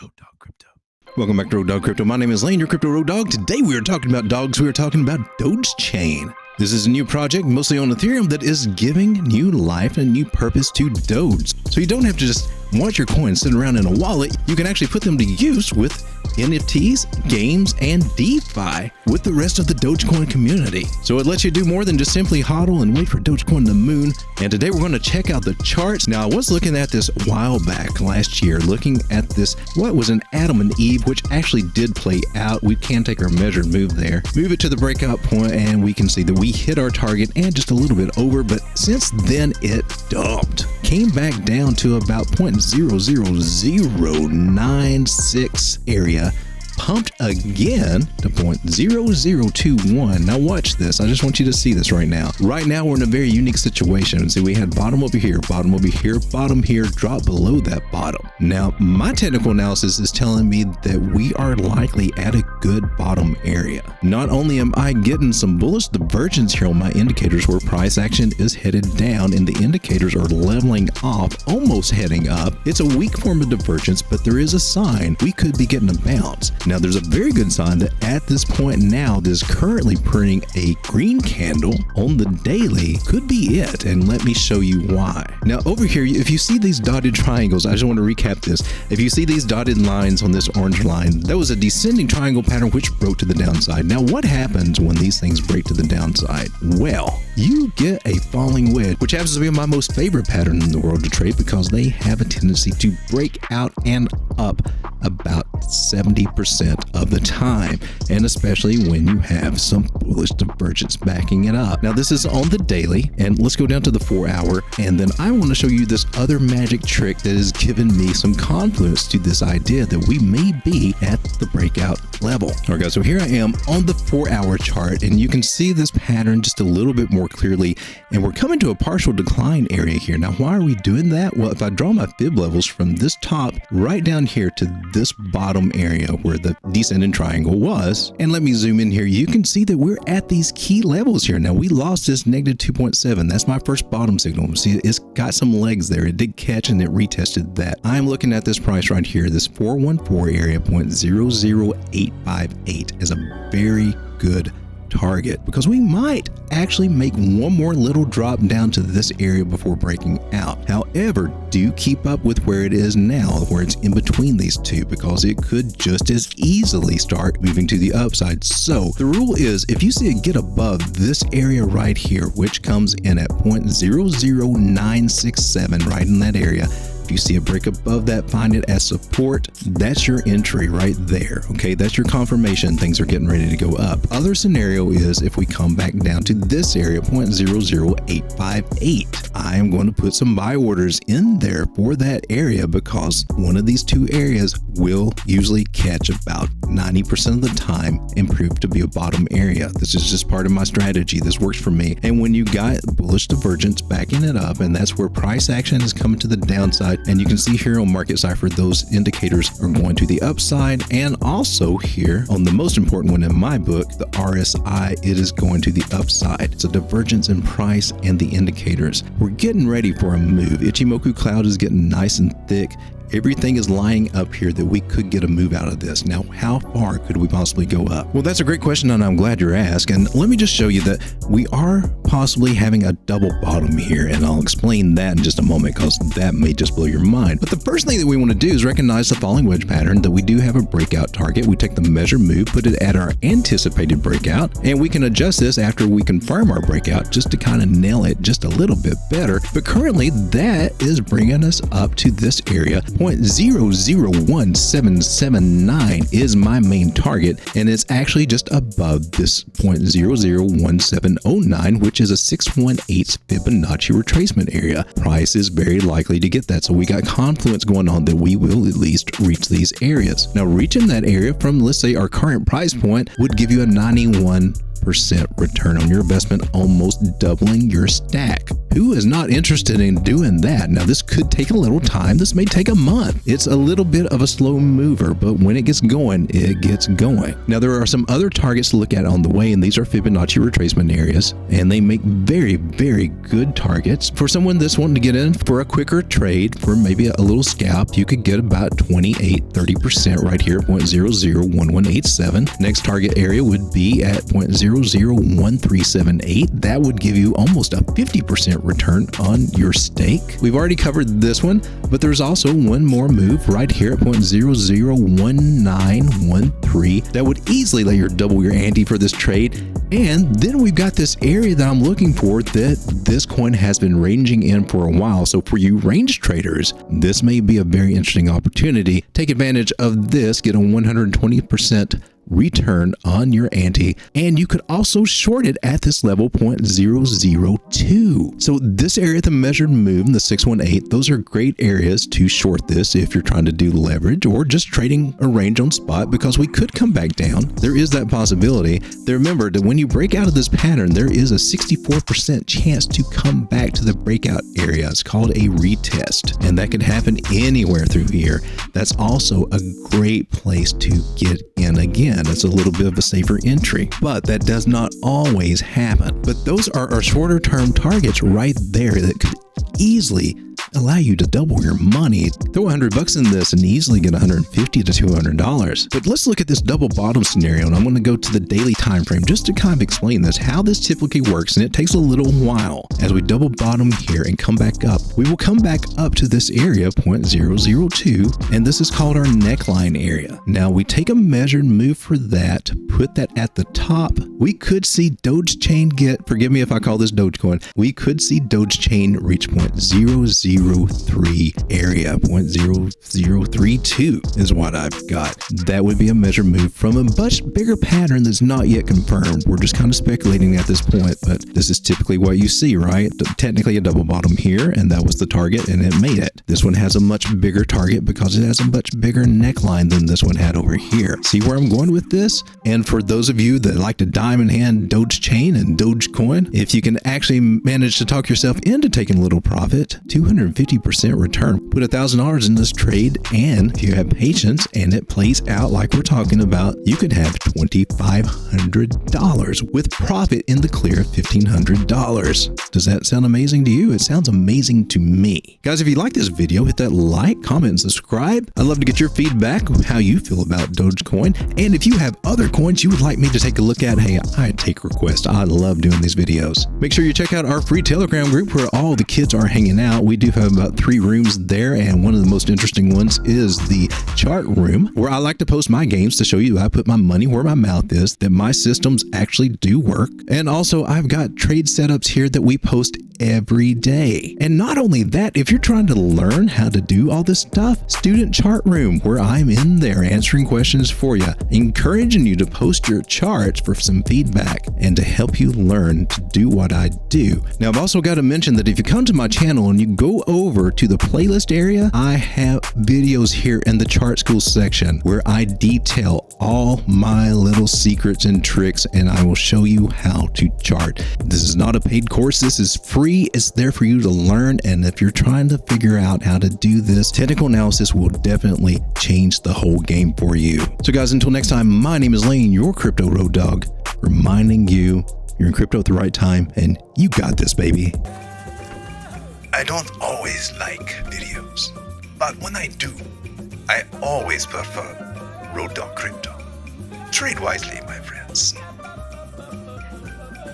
Road Dog Crypto. Welcome back to Road Dog Crypto. My name is Lane, your Crypto Road Dog. Today we are talking about dogs. We are talking about DogeChain. This is a new project, mostly on Ethereum, that is giving new life and new purpose to Doge. So you don't have to just watch your coins sitting around in a wallet. You can actually put them to use with NFTs, games, and DeFi with the rest of the Dogecoin community. So it lets you do more than just simply hodl and wait for Dogecoin to moon. And today we're going to check out the charts. Now, I was looking at this a while back last year, looking at this, what was an Adam and Eve, which actually did play out. We can take our measured move there, move it to the breakout point, and we can see that we hit our target and just a little bit over. But since then, it dumped. Came back down to about 0.00096 area, pumped again to 0.0021. Now watch this. I just want you to see this right now. Right now we're in a very unique situation. See, we had bottom over here, bottom over here, bottom here, drop below that bottom. Now my technical analysis is telling me that we are likely at a good bottom area. Not only am I getting some bullish divergence here on my indicators where price action is headed down and the indicators are leveling off, almost heading up. It's a weak form of divergence, but there is a sign we could be getting a bounce. Now, there's a very good sign that at this point now, this is currently printing a green candle on the daily. Could be it, and let me show you why. Now, over here, if you see these dotted triangles, I just want to recap this. If you see these dotted lines on this orange line, that was a descending triangle pattern which broke to the downside. Now, what happens when these things break to the downside? Well, you get a falling wedge, which happens to be my most favorite pattern in the world to trade because they have a tendency to break out and up about 70% of the time, and especially when you have some bullish divergence backing it up. Now, this is on the daily, and let's go down to the 4-hour, and then I want to show you this other magic trick that has given me some confidence to this idea that we may be at the breakout level. All right, guys, so here I am on the 4-hour chart, and you can see this pattern just a little bit more clearly, and we're coming to a partial decline area here. Now, why are we doing that? Well, if I draw my fib levels from this top right down here to this bottom area where the descending triangle was, and let me zoom in here, you can see that we're at these key levels here. Now, we lost this negative 2.7. That's my first bottom signal. See, it's got some legs there. It did catch and it retested that. I'm looking at this price right here, this 414 area, 0.00858 is a very good target because we might actually make one more little drop down to this area before breaking out. However, do keep up with where it is now, where it's in between these two, because it could just as easily start moving to the upside. So the rule is, if you see it get above this area right here, which comes in at 0.00967, right in that area, if you see a break above that, find it as support. That's your entry right there. Okay, that's your confirmation things are getting ready to go up. Other scenario is if we come back down to this area, 0.00858. I am going to put some buy orders in there for that area because one of these two areas will usually catch about 90% of the time and prove to be a bottom area. This is just part of my strategy. This works for me. And when you got bullish divergence backing it up, and that's where price action is coming to the downside, and you can see here on Market Cipher, those indicators are going to the upside, and also here on the most important one in my book, the RSI, it is going to the upside. It's a divergence in price and the indicators. We're getting ready for a move. Ichimoku cloud is getting nice and thick. Everything is lining up here that we could get a move out of this. Now, how far could we possibly go up? Well, that's a great question, and I'm glad you're asked. And let me just show you that we are possibly having a double bottom here, and I'll explain that in just a moment because that may just blow your mind. But the first thing that we want to do is recognize the falling wedge pattern, that we do have a breakout target. We take the measure move, put it at our anticipated breakout, and we can adjust this after we confirm our breakout just to kind of nail it just a little bit better. But currently, that is bringing us up to this area. 0.001779 is my main target, and it's actually just above this 0.001709, which is a 618 Fibonacci retracement area. Price is very likely to get that, so we got confluence going on that we will at least reach these areas. Now, reaching that area from, let's say, our current price point would give you a 91 50% return on your investment, almost doubling your stack. Who is not interested in doing that? Now, this could take a little time. This may take a month. It's a little bit of a slow mover, but when it gets going, it gets going. Now, there are some other targets to look at on the way, and these are Fibonacci retracement areas, and they make very, very good targets. For someone that's wanting to get in for a quicker trade, for maybe a little scalp, you could get about 30% right here at 0.001187. Next target area would be at 0.001378. That would give you almost a 50% return on your stake. We've already covered this one, but there's also one more move right here at 0.001913 that would easily let you double your ante for this trade. And then we've got this area that I'm looking for that this coin has been ranging in for a while. So for you range traders, this may be a very interesting opportunity. Take advantage of this, get a 120% return on your ante, and you could also short it at this level 0.002. So this area, the measured move, the 618, those are great areas to short this if you're trying to do leverage or just trading a range on spot, because we could come back down. There is that possibility. Remember that when you break out of this pattern, there is a 64% chance to come back to the breakout area. It's called a retest, and that could happen anywhere through here. That's also a great place to get in again. It's a little bit of a safer entry, but that does not always happen. But those are our shorter term targets right there that could easily allow you to double your money. Throw $100 in this and easily get $150 to $200. But let's look at this double bottom scenario, and I'm going to go to the daily time frame just to kind of explain this, how this typically works. And it takes a little while. As we double bottom here and come back up, we will come back up to this area 0.002, and this is called our neckline area. Now we take a measured move for that, put that at the top. We could see DogeChain get, forgive me if I call this Dogecoin, we could see DogeChain reach 0.003 area. 0.0032 is what I've got. That would be a measured move from a much bigger pattern that's not yet confirmed. We're just kind of speculating at this point, but this is typically what you see, right? Technically a double bottom here, and that was the target, and it made it. This one has a much bigger target because it has a much bigger neckline than this one had over here. See where I'm going with this? And for those of you that like to diamond hand DogeChain and Dogecoin, if you can actually manage to talk yourself into taking a little profit, 250% return. Put $1,000 in this trade, and if you have patience and it plays out like we're talking about, you could have $2,500 with profit in the clear of $1,500. Does that sound amazing to you? It sounds amazing to me. Guys, if you like this video, hit that like, comment, and subscribe. I'd love to get your feedback on how you feel about Dogecoin. And if you have other coins you would like me to take a look at, hey, I take requests. I love doing these videos. Make sure you check out our free Telegram group where all the kids are hanging out. We do have about 3 rooms there, and one of the most interesting ones is the chart room, where I like to post my games to show you I put my money where my mouth is, that my systems actually do work. And also I've got trade setups here that we post every day. And not only that, if you're trying to learn how to do all this stuff, student chart room, where I'm in there answering questions for you, encouraging you to post your charts for some feedback and to help you learn to do what I do. Now, I've also got to mention that if you come to my channel and you go over to the playlist area, I have videos here in the chart school section where I detail all my little secrets and tricks, and I will show you how to chart. This is not a paid course. This is free. It's there for you to learn. And if you're trying to figure out how to do this, technical analysis will definitely change the whole game for you. So guys, until next time, my name is Lane, your crypto road dog, reminding you you're in crypto at the right time, and you got this, baby. I don't always like videos, but when I do, I always prefer Road Dog Crypto. Trade wisely, my friends.